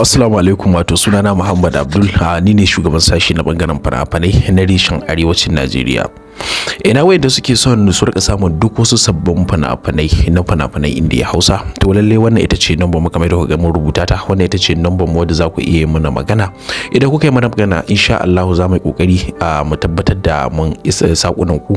Assalamu alaikum, wato sunana Muhammad Abdul, ni ne shugaban sashi na bangaren fina-finai na reshen arewacin Najeriya. Ina wayanda suke son su rika samun duk wasu sabbin fina-finai Indiya Hausa, to lalle wannan ita ce number mu, kamar da kuka ga mun rubuta ta. Wannan ita ce number mu wadda za ku iya mana magana. Idan kuka yi mana magana, insha Allah za mu yi kokari mu tabbatar da mun isa sakunan ku,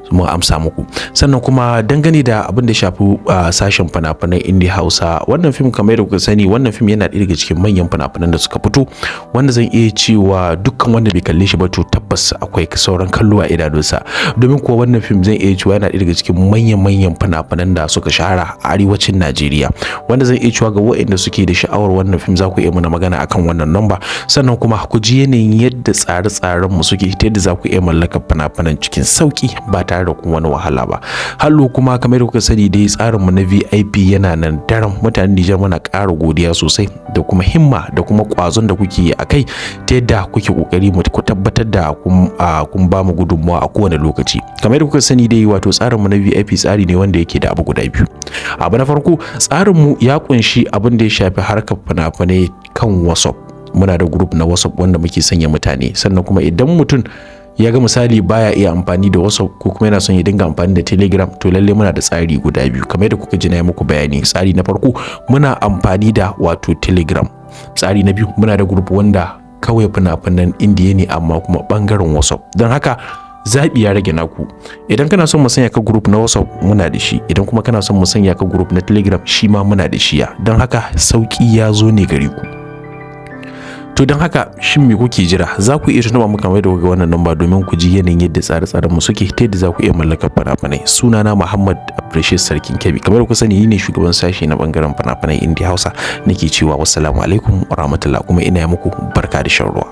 mun amsa muku. Sannan kuma dangane da abin da shafi sashen fina-finai Indiya Hausa, wannan film kamar da kuka sani, wannan film yana ɗaya daga cikin manyan fina-finan da suka fito, wanda zan iya cewa dukkan wanda bai kalle shi ba to tabbas akwai sauran kallo a idanunsa, domin kuwa wannan film zan iya cewa yana ɗaya daga cikin manyan fina-finan da suka shahara a arewacin Najeriya, wanda zan iya cewa ga waɗanda suke da sha'awar wannan film za ku iya mana magana akan wannan number. Sannan kuma ku ji yanayin yadda tsare-tsaren mu suke, ta yadda za ku iya mallakar fina-finan cikin sauki ba tare da kuma wani wahala ba. Hallo kuma kamar da kuka sani dai, tsarin mu na VIP yana nan daren. Mutanen Nijar muna ƙara godiya sosai da kuma himma da kuma ƙwazon da kuke yi akai, ta yadda kuke kokari mu ku tabbatar da kun ba mu gudunmawa a kowane lokaci. Kamar da kuka sani dai, wato tsarin mu na VIP tsari ne wanda yake da abu guda biyu. Abu na farko, tsarin mu ya kunshi abin da ya shafi harkar fina-finai kan WhatsApp. Muna da group na WhatsApp wanda muke sanya mutane. Sannan kuma idan mutum ya ga misali baya iya amfani da WhatsApp ko kuma yana son ya dinga amfani da Telegram, to lalle muna da tsari guda biyu kamar da kuka ji na muku bayani. Tsari na farko, muna amfani da wato Telegram. Tsari na biyu, muna da group wanda kawai fina-finan Indiya ne amma kuma bangaren WhatsApp. Don haka zaɓi ya rage naku. Idan kana son mu sanya ka group na WhatsApp, muna da shi. Idan kuma kana son mu sanya ka group na Telegram, shi ma muna da shi. Don haka sauki ya zo ne gare ku. To don haka shin me kuke jira? Za ku iya tuntuɓa mu kamar da kuka ga wannan namba domin ku ji yanayin yadda tsare-tsaren mu suke, ta yadda za ku iya mallakar fina-finai. Sunana Muhammad Abdul Sarkin Kebbi. Kamar da kuka sani, ni ne shugaban sashi na bangaren fina-finai Indiya Hausa. Nake cewa wassalamu alaikum wa rahmatullah, kuma ina yi muku barka da shan ruwa.